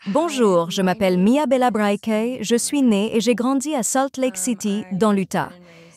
Bonjour, je m'appelle Mia Bella Braike, je suis née et j'ai grandi à Salt Lake City, dans l'Utah.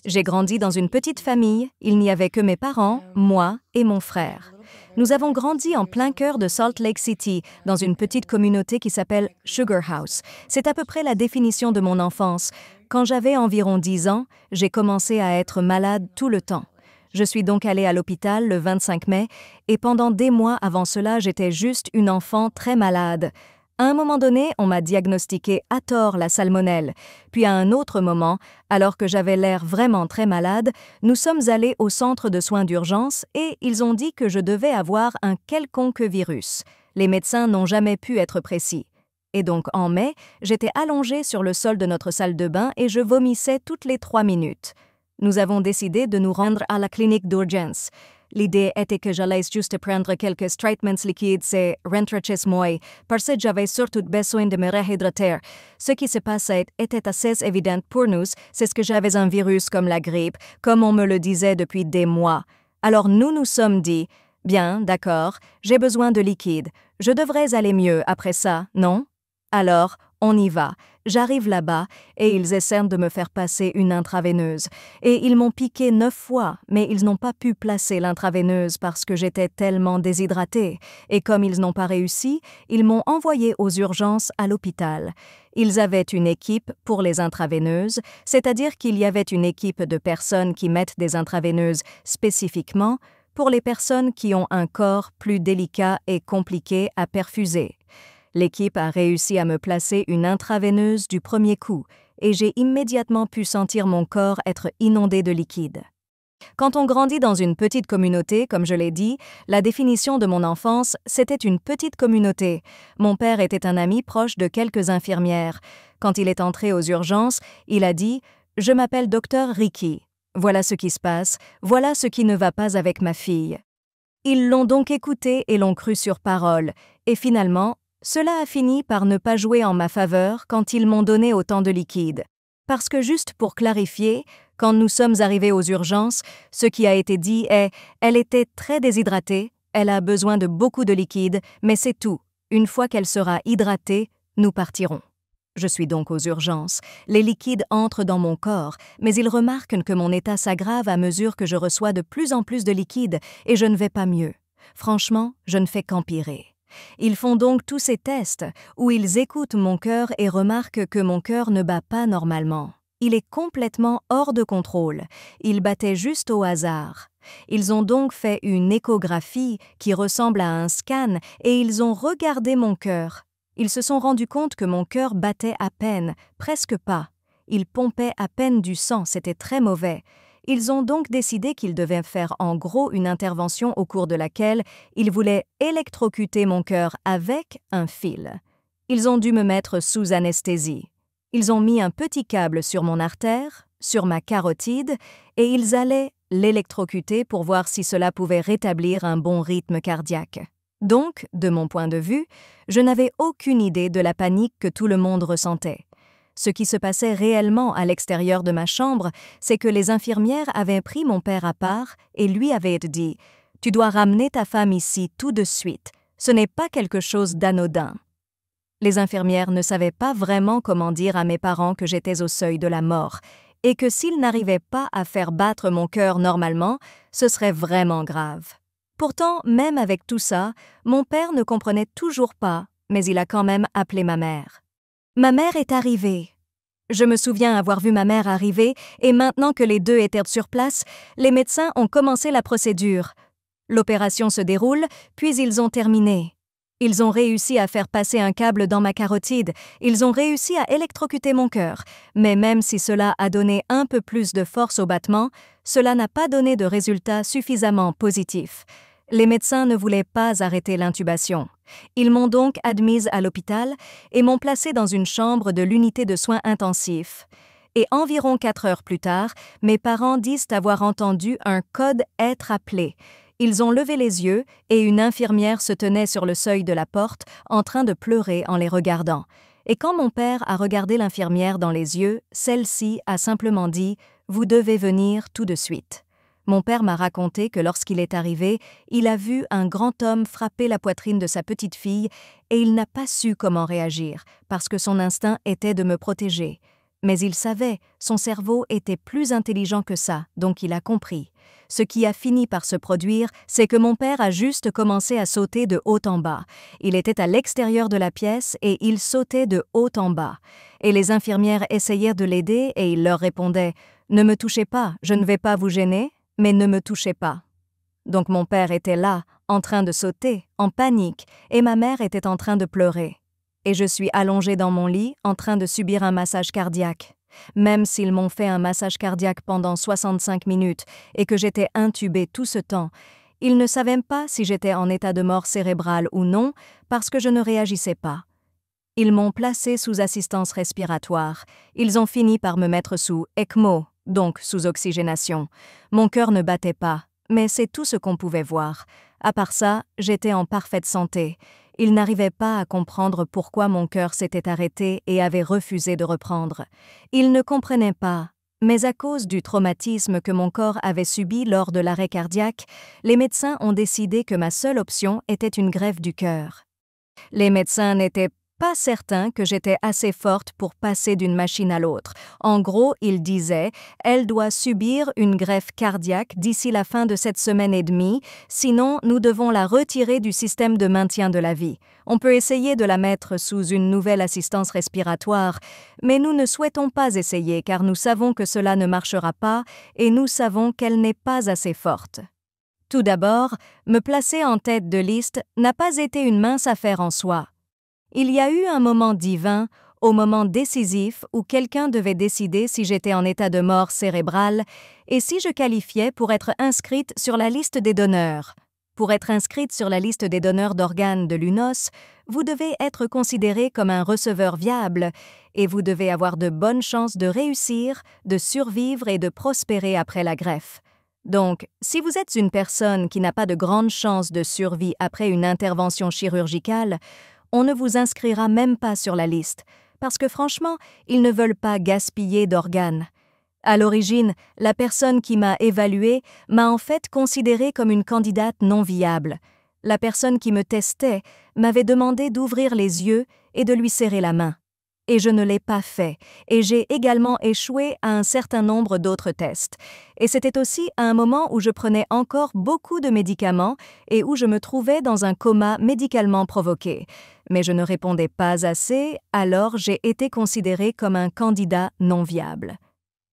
J'ai grandi dans une petite famille, il n'y avait que mes parents, moi et mon frère. Nous avons grandi en plein cœur de Salt Lake City, dans une petite communauté qui s'appelle Sugar House. C'est à peu près la définition de mon enfance. Quand j'avais environ 10 ans, j'ai commencé à être malade tout le temps. Je suis donc allée à l'hôpital le 25 mai et pendant des mois avant cela, j'étais juste une enfant très malade. À un moment donné, on m'a diagnostiqué à tort la salmonelle. Puis à un autre moment, alors que j'avais l'air vraiment très malade, nous sommes allés au centre de soins d'urgence et ils ont dit que je devais avoir un quelconque virus. Les médecins n'ont jamais pu être précis. Et donc en mai, j'étais allongée sur le sol de notre salle de bain et je vomissais toutes les 3 minutes. Nous avons décidé de nous rendre à la clinique d'urgence. L'idée était que j'allais juste prendre quelques traitements liquides et rentrer chez moi, parce que j'avais surtout besoin de me réhydrater. Ce qui se passait était assez évident pour nous, c'est que j'avais un virus comme la grippe, comme on me le disait depuis des mois. Alors nous sommes dit, bien, d'accord, j'ai besoin de liquide. Je devrais aller mieux après ça, non? Alors, on y va. J'arrive là-bas et ils essaient de me faire passer une intraveineuse. Et ils m'ont piqué 9 fois, mais ils n'ont pas pu placer l'intraveineuse parce que j'étais tellement déshydratée. Et comme ils n'ont pas réussi, ils m'ont envoyé aux urgences à l'hôpital. Ils avaient une équipe pour les intraveineuses, c'est-à-dire qu'il y avait une équipe de personnes qui mettent des intraveineuses spécifiquement pour les personnes qui ont un corps plus délicat et compliqué à perfuser. L'équipe a réussi à me placer une intraveineuse du premier coup et j'ai immédiatement pu sentir mon corps être inondé de liquide. Quand on grandit dans une petite communauté, comme je l'ai dit, la définition de mon enfance, c'était une petite communauté. Mon père était un ami proche de quelques infirmières. Quand il est entré aux urgences, il a dit « Je m'appelle Dr Ricky. Voilà ce qui se passe, voilà ce qui ne va pas avec ma fille. » Ils l'ont donc écouté et l'ont cru sur parole. Et finalement, cela a fini par ne pas jouer en ma faveur quand ils m'ont donné autant de liquide. Parce que juste pour clarifier, quand nous sommes arrivés aux urgences, ce qui a été dit est « elle était très déshydratée, elle a besoin de beaucoup de liquide, mais c'est tout. Une fois qu'elle sera hydratée, nous partirons. » Je suis donc aux urgences. Les liquides entrent dans mon corps, mais ils remarquent que mon état s'aggrave à mesure que je reçois de plus en plus de liquide et je ne vais pas mieux. Franchement, je ne fais qu'empirer. Ils font donc tous ces tests où ils écoutent mon cœur et remarquent que mon cœur ne bat pas normalement. Il est complètement hors de contrôle. Il battait juste au hasard. Ils ont donc fait une échographie qui ressemble à un scan et ils ont regardé mon cœur. Ils se sont rendus compte que mon cœur battait à peine, presque pas. Il pompait à peine du sang, c'était très mauvais. Ils ont donc décidé qu'ils devaient faire en gros une intervention au cours de laquelle ils voulaient électrocuter mon cœur avec un fil. Ils ont dû me mettre sous anesthésie. Ils ont mis un petit câble sur mon artère, sur ma carotide, et ils allaient l'électrocuter pour voir si cela pouvait rétablir un bon rythme cardiaque. Donc, de mon point de vue, je n'avais aucune idée de la panique que tout le monde ressentait. Ce qui se passait réellement à l'extérieur de ma chambre, c'est que les infirmières avaient pris mon père à part et lui avaient dit « Tu dois ramener ta femme ici tout de suite. Ce n'est pas quelque chose d'anodin. » Les infirmières ne savaient pas vraiment comment dire à mes parents que j'étais au seuil de la mort et que s'ils n'arrivaient pas à faire battre mon cœur normalement, ce serait vraiment grave. Pourtant, même avec tout ça, mon père ne comprenait toujours pas, mais il a quand même appelé ma mère. Ma mère est arrivée. Je me souviens avoir vu ma mère arriver et maintenant que les deux étaient sur place, les médecins ont commencé la procédure. L'opération se déroule, puis ils ont terminé. Ils ont réussi à faire passer un câble dans ma carotide, ils ont réussi à électrocuter mon cœur, mais même si cela a donné un peu plus de force au battement, cela n'a pas donné de résultat suffisamment positif. Les médecins ne voulaient pas arrêter l'intubation. Ils m'ont donc admise à l'hôpital et m'ont placée dans une chambre de l'unité de soins intensifs. Et environ 4 heures plus tard, mes parents disent avoir entendu un code être appelé. Ils ont levé les yeux et une infirmière se tenait sur le seuil de la porte en train de pleurer en les regardant. Et quand mon père a regardé l'infirmière dans les yeux, celle-ci a simplement dit « Vous devez venir tout de suite ». Mon père m'a raconté que lorsqu'il est arrivé, il a vu un grand homme frapper la poitrine de sa petite fille et il n'a pas su comment réagir, parce que son instinct était de me protéger. Mais il savait, son cerveau était plus intelligent que ça, donc il a compris. Ce qui a fini par se produire, c'est que mon père a juste commencé à sauter de haut en bas. Il était à l'extérieur de la pièce et il sautait de haut en bas. Et les infirmières essayèrent de l'aider et il leur répondait « Ne me touchez pas, je ne vais pas vous gêner, mais ne me touchez pas ». Donc mon père était là, en train de sauter, en panique, et ma mère était en train de pleurer. Et je suis allongée dans mon lit, en train de subir un massage cardiaque. Même s'ils m'ont fait un massage cardiaque pendant 65 minutes et que j'étais intubée tout ce temps, ils ne savaient pas si j'étais en état de mort cérébrale ou non parce que je ne réagissais pas. Ils m'ont placée sous assistance respiratoire. Ils ont fini par me mettre sous ECMO, donc sous oxygénation. Mon cœur ne battait pas, mais c'est tout ce qu'on pouvait voir. À part ça, j'étais en parfaite santé. Ils n'arrivaient pas à comprendre pourquoi mon cœur s'était arrêté et avait refusé de reprendre. Ils ne comprenaient pas, mais à cause du traumatisme que mon corps avait subi lors de l'arrêt cardiaque, les médecins ont décidé que ma seule option était une greffe du cœur. Les médecins n'étaient pas certains que j'étais assez forte pour passer d'une machine à l'autre. En gros, ils disaient « Elle doit subir une greffe cardiaque d'ici la fin de cette semaine et demie, sinon nous devons la retirer du système de maintien de la vie. On peut essayer de la mettre sous une nouvelle assistance respiratoire, mais nous ne souhaitons pas essayer car nous savons que cela ne marchera pas et nous savons qu'elle n'est pas assez forte. » Tout d'abord, me placer en tête de liste n'a pas été une mince affaire en soi. Il y a eu un moment divin, au moment décisif où quelqu'un devait décider si j'étais en état de mort cérébrale et si je qualifiais pour être inscrite sur la liste des donneurs. Pour être inscrite sur la liste des donneurs d'organes de l'UNOS, vous devez être considéré comme un receveur viable et vous devez avoir de bonnes chances de réussir, de survivre et de prospérer après la greffe. Donc, si vous êtes une personne qui n'a pas de grandes chances de survie après une intervention chirurgicale, on ne vous inscrira même pas sur la liste, parce que franchement, ils ne veulent pas gaspiller d'organes. À l'origine, la personne qui m'a évaluée m'a en fait considérée comme une candidate non viable. La personne qui me testait m'avait demandé d'ouvrir les yeux et de lui serrer la main. Et je ne l'ai pas fait, et j'ai également échoué à un certain nombre d'autres tests. Et c'était aussi à un moment où je prenais encore beaucoup de médicaments et où je me trouvais dans un coma médicalement provoqué. Mais je ne répondais pas assez, alors j'ai été considérée comme un candidat non viable.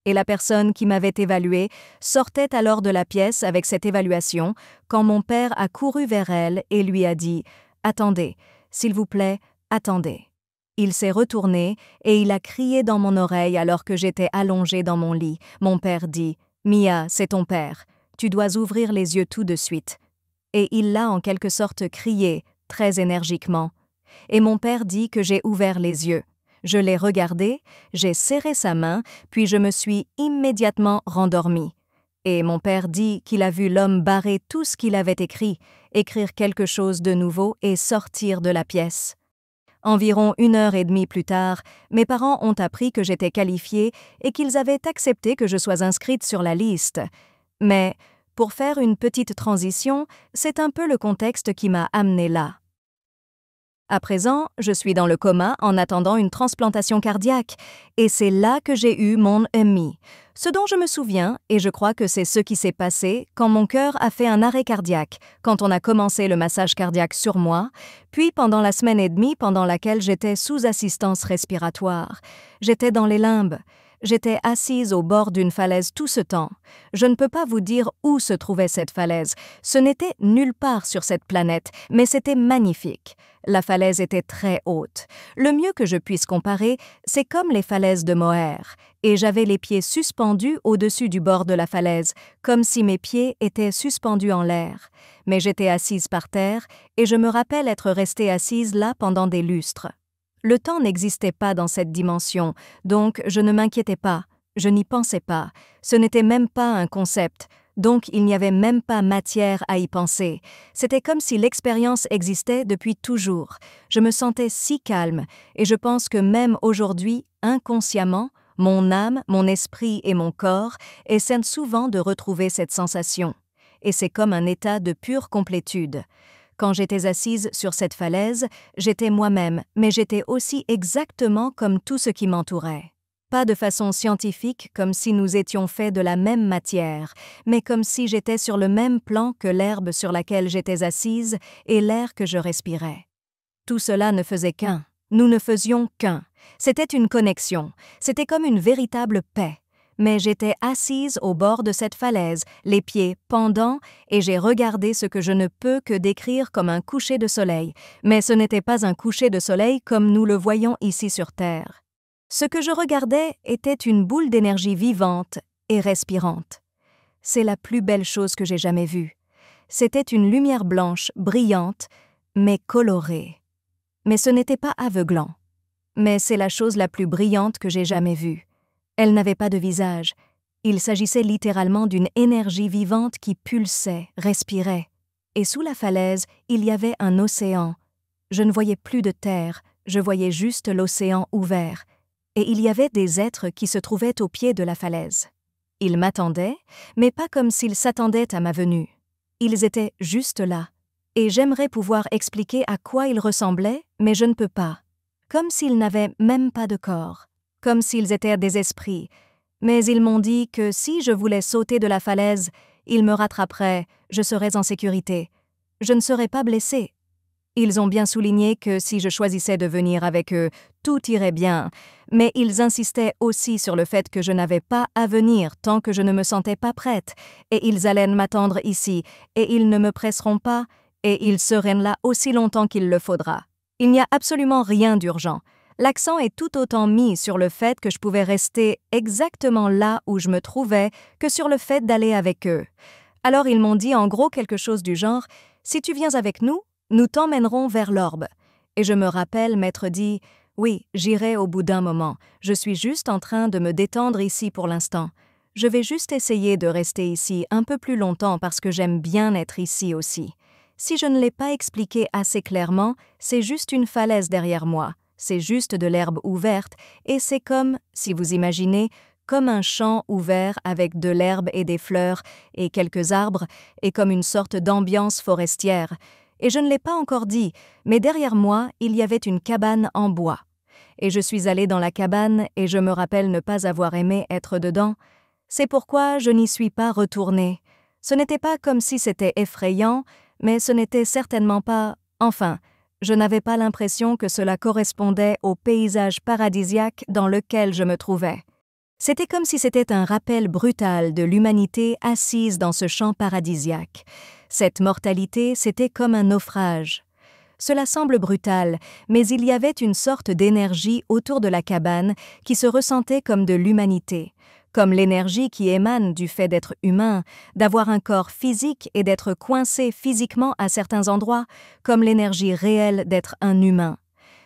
Et la personne qui m'avait évaluée sortait alors de la pièce avec cette évaluation quand mon père a couru vers elle et lui a dit « Attendez, s'il vous plaît, attendez ». Il s'est retourné et il a crié dans mon oreille alors que j'étais allongée dans mon lit. Mon père dit « Mia, c'est ton père. Tu dois ouvrir les yeux tout de suite. » Et il l'a en quelque sorte crié, très énergiquement. Et mon père dit que j'ai ouvert les yeux. Je l'ai regardé, j'ai serré sa main, puis je me suis immédiatement rendormie. Et mon père dit qu'il a vu l'homme barrer tout ce qu'il avait écrit, écrire quelque chose de nouveau et sortir de la pièce. Environ 1h30 plus tard, mes parents ont appris que j'étais qualifiée et qu'ils avaient accepté que je sois inscrite sur la liste. Mais, pour faire une petite transition, c'est un peu le contexte qui m'a amenée là. À présent, je suis dans le coma en attendant une transplantation cardiaque, et c'est là que j'ai eu mon EMI. Ce dont je me souviens, et je crois que c'est ce qui s'est passé quand mon cœur a fait un arrêt cardiaque, quand on a commencé le massage cardiaque sur moi, puis pendant la semaine et demie pendant laquelle j'étais sous assistance respiratoire. J'étais dans les limbes. J'étais assise au bord d'une falaise tout ce temps. Je ne peux pas vous dire où se trouvait cette falaise. Ce n'était nulle part sur cette planète, mais c'était magnifique. La falaise était très haute. Le mieux que je puisse comparer, c'est comme les falaises de Moher. Et j'avais les pieds suspendus au-dessus du bord de la falaise, comme si mes pieds étaient suspendus en l'air. Mais j'étais assise par terre, et je me rappelle être restée assise là pendant des lustres. Le temps n'existait pas dans cette dimension, donc je ne m'inquiétais pas, je n'y pensais pas, ce n'était même pas un concept, donc il n'y avait même pas matière à y penser. C'était comme si l'expérience existait depuis toujours. Je me sentais si calme, et je pense que même aujourd'hui, inconsciemment, Mon âme, mon esprit et mon corps essaient souvent de retrouver cette sensation. Et c'est comme un état de pure complétude. Quand j'étais assise sur cette falaise, j'étais moi-même, mais j'étais aussi exactement comme tout ce qui m'entourait. Pas de façon scientifique, comme si nous étions faits de la même matière, mais comme si j'étais sur le même plan que l'herbe sur laquelle j'étais assise et l'air que je respirais. Tout cela ne faisait qu'un. Nous ne faisions qu'un. C'était une connexion. C'était comme une véritable paix. Mais j'étais assise au bord de cette falaise, les pieds pendants, et j'ai regardé ce que je ne peux que décrire comme un coucher de soleil. Mais ce n'était pas un coucher de soleil comme nous le voyons ici sur Terre. Ce que je regardais était une boule d'énergie vivante et respirante. C'est la plus belle chose que j'ai jamais vue. C'était une lumière blanche, brillante, mais colorée. Mais ce n'était pas aveuglant. Mais c'est la chose la plus brillante que j'ai jamais vue. Elle n'avait pas de visage. Il s'agissait littéralement d'une énergie vivante qui pulsait, respirait. Et sous la falaise, il y avait un océan. Je ne voyais plus de terre, je voyais juste l'océan ouvert. Et il y avait des êtres qui se trouvaient au pied de la falaise. Ils m'attendaient, mais pas comme s'ils s'attendaient à ma venue. Ils étaient juste là. Et j'aimerais pouvoir expliquer à quoi ils ressemblaient, mais je ne peux pas. Comme s'ils n'avaient même pas de corps. Comme s'ils étaient des esprits, mais ils m'ont dit que si je voulais sauter de la falaise, ils me rattraperaient, je serais en sécurité. Je ne serais pas blessée. Ils ont bien souligné que si je choisissais de venir avec eux, tout irait bien, mais ils insistaient aussi sur le fait que je n'avais pas à venir tant que je ne me sentais pas prête, et ils allaient m'attendre ici, et ils ne me presseront pas, et ils seraient là aussi longtemps qu'il le faudra. Il n'y a absolument rien d'urgent. L'accent est tout autant mis sur le fait que je pouvais rester exactement là où je me trouvais que sur le fait d'aller avec eux. Alors ils m'ont dit en gros quelque chose du genre « Si tu viens avec nous, nous t'emmènerons vers l'orbe. » Et je me rappelle m'être dit « Oui, j'irai au bout d'un moment. Je suis juste en train de me détendre ici pour l'instant. Je vais juste essayer de rester ici un peu plus longtemps parce que j'aime bien être ici aussi. Si je ne l'ai pas expliqué assez clairement, c'est juste une falaise derrière moi. C'est juste de l'herbe ouverte et c'est comme, si vous imaginez, comme un champ ouvert avec de l'herbe et des fleurs et quelques arbres et comme une sorte d'ambiance forestière. Et je ne l'ai pas encore dit, mais derrière moi, il y avait une cabane en bois. Et je suis allée dans la cabane et je me rappelle ne pas avoir aimé être dedans. C'est pourquoi je n'y suis pas retournée. Ce n'était pas comme si c'était effrayant, mais ce n'était certainement pas... Enfin, je n'avais pas l'impression que cela correspondait au paysage paradisiaque dans lequel je me trouvais. C'était comme si c'était un rappel brutal de l'humanité assise dans ce champ paradisiaque. Cette mortalité, c'était comme un naufrage. Cela semble brutal, mais il y avait une sorte d'énergie autour de la cabane qui se ressentait comme de l'humanité, comme l'énergie qui émane du fait d'être humain, d'avoir un corps physique et d'être coincé physiquement à certains endroits, comme l'énergie réelle d'être un humain.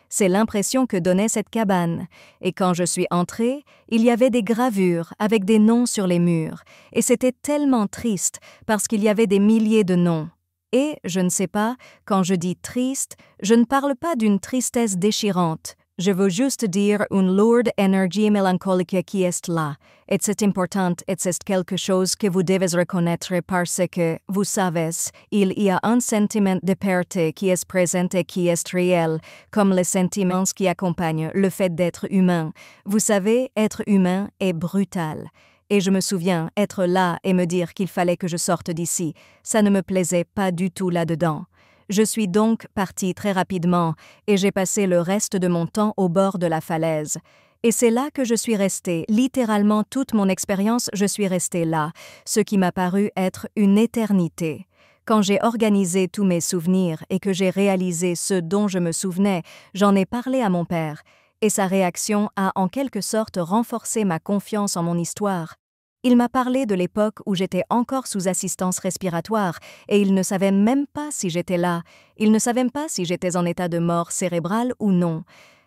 C'est l'impression que donnait cette cabane, et quand je suis entrée, il y avait des gravures avec des noms sur les murs, et c'était tellement triste parce qu'il y avait des milliers de noms. Et, je ne sais pas, quand je dis triste, je ne parle pas d'une tristesse déchirante. Je veux juste dire une lourde énergie mélancolique qui est là. Et c'est important et c'est quelque chose que vous devez reconnaître parce que, vous savez, il y a un sentiment de perte qui est présent et qui est réel, comme les sentiments qui accompagnent le fait d'être humain. Vous savez, être humain est brutal. Et je me souviens être là et me dire qu'il fallait que je sorte d'ici. Ça ne me plaisait pas du tout là-dedans. Je suis donc partie très rapidement et j'ai passé le reste de mon temps au bord de la falaise. Et c'est là que je suis restée, littéralement toute mon expérience, je suis restée là, ce qui m'a paru être une éternité. Quand j'ai organisé tous mes souvenirs et que j'ai réalisé ce dont je me souvenais, j'en ai parlé à mon père, et sa réaction a en quelque sorte renforcé ma confiance en mon histoire. Il m'a parlé de l'époque où j'étais encore sous assistance respiratoire et il ne savait même pas si j'étais là. Il ne savait même pas si j'étais en état de mort cérébrale ou non.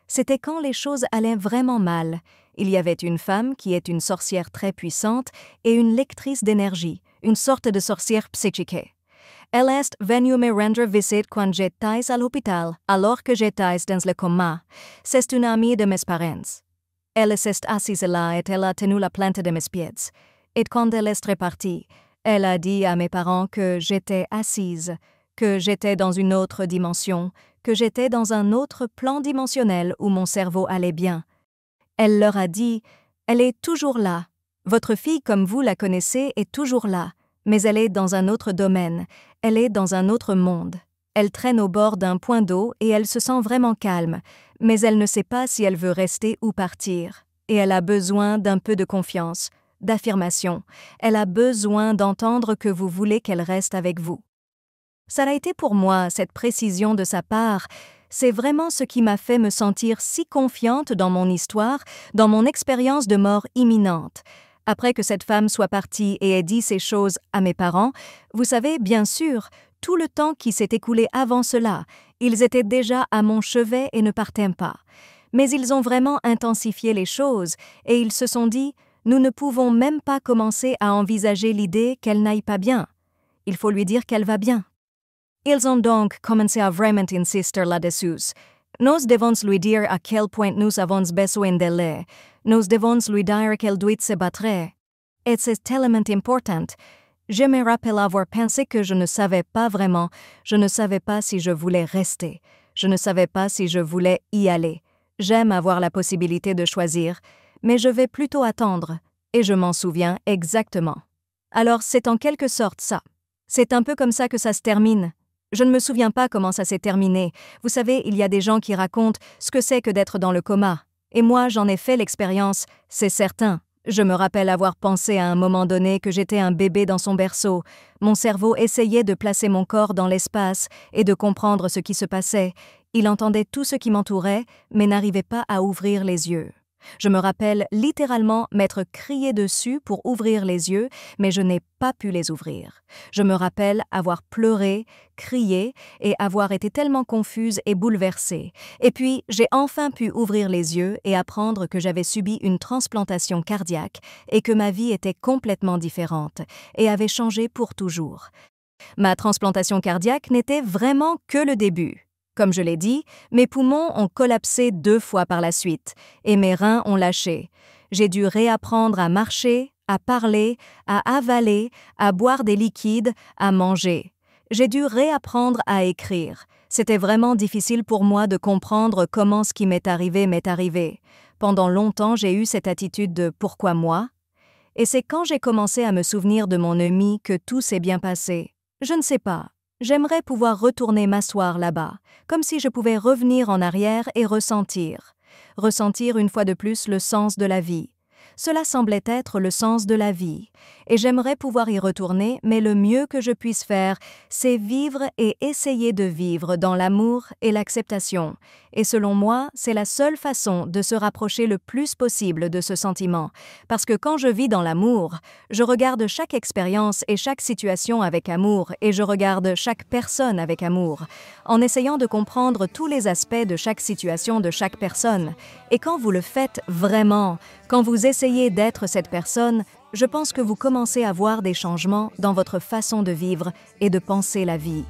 C'était quand les choses allaient vraiment mal. Il y avait une femme qui est une sorcière très puissante et une lectrice d'énergie, une sorte de sorcière psychique. Elle est venue me rendre visite quand j'étais à l'hôpital, alors que j'étais dans le coma. C'est une amie de mes parents. Elle s'est assise là et elle a tenu la plante de mes pieds. Et quand elle est repartie, elle a dit à mes parents que j'étais assise, que j'étais dans une autre dimension, que j'étais dans un autre plan dimensionnel où mon cerveau allait bien. Elle leur a dit « Elle est toujours là. Votre fille, comme vous la connaissez, est toujours là, mais elle est dans un autre domaine, elle est dans un autre monde. Elle traîne au bord d'un point d'eau et elle se sent vraiment calme, mais elle ne sait pas si elle veut rester ou partir. Et elle a besoin d'un peu de confiance, d'affirmation. Elle a besoin d'entendre que vous voulez qu'elle reste avec vous. » Ça a été pour moi, cette précision de sa part. C'est vraiment ce qui m'a fait me sentir si confiante dans mon histoire, dans mon expérience de mort imminente. Après que cette femme soit partie et ait dit ces choses à mes parents, vous savez, bien sûr, tout le temps qui s'est écoulé avant cela, ils étaient déjà à mon chevet et ne partaient pas. Mais ils ont vraiment intensifié les choses et ils se sont dit « Nous ne pouvons même pas commencer à envisager l'idée qu'elle n'aille pas bien. Il faut lui dire qu'elle va bien. » Ils ont donc commencé à vraiment insister là-dessus. Nous devons lui dire à quel point nous avons besoin d'elle. Nous devons lui dire qu'elle doit se battre. Et c'est tellement important. Je me rappelle avoir pensé que je ne savais pas vraiment, je ne savais pas si je voulais rester, je ne savais pas si je voulais y aller. J'aime avoir la possibilité de choisir, mais je vais plutôt attendre, et je m'en souviens exactement. Alors c'est en quelque sorte ça. C'est un peu comme ça que ça se termine. Je ne me souviens pas comment ça s'est terminé. Vous savez, il y a des gens qui racontent ce que c'est que d'être dans le coma. Et moi, j'en ai fait l'expérience, c'est certain. Je me rappelle avoir pensé à un moment donné que j'étais un bébé dans son berceau. Mon cerveau essayait de placer mon corps dans l'espace et de comprendre ce qui se passait. Il entendait tout ce qui m'entourait, mais n'arrivait pas à ouvrir les yeux. Je me rappelle littéralement m'être crié dessus pour ouvrir les yeux, mais je n'ai pas pu les ouvrir. Je me rappelle avoir pleuré, crié et avoir été tellement confuse et bouleversée. Et puis, j'ai enfin pu ouvrir les yeux et apprendre que j'avais subi une transplantation cardiaque et que ma vie était complètement différente et avait changé pour toujours. Ma transplantation cardiaque n'était vraiment que le début. Comme je l'ai dit, mes poumons ont collapsé 2 fois par la suite et mes reins ont lâché. J'ai dû réapprendre à marcher, à parler, à avaler, à boire des liquides, à manger. J'ai dû réapprendre à écrire. C'était vraiment difficile pour moi de comprendre comment ce qui m'est arrivé m'est arrivé. Pendant longtemps, j'ai eu cette attitude de « pourquoi moi ?» Et c'est quand j'ai commencé à me souvenir de mon ami que tout s'est bien passé. Je ne sais pas. J'aimerais pouvoir retourner m'asseoir là-bas, comme si je pouvais revenir en arrière et ressentir. Ressentir une fois de plus le sens de la vie. Cela semblait être le sens de la vie, et j'aimerais pouvoir y retourner, mais le mieux que je puisse faire, c'est vivre et essayer de vivre dans l'amour et l'acceptation. Et selon moi, c'est la seule façon de se rapprocher le plus possible de ce sentiment, parce que quand je vis dans l'amour, je regarde chaque expérience et chaque situation avec amour, et je regarde chaque personne avec amour, en essayant de comprendre tous les aspects de chaque situation de chaque personne. Et quand vous le faites vraiment, quand vous essayez d'être cette personne, je pense que vous commencez à voir des changements dans votre façon de vivre et de penser la vie.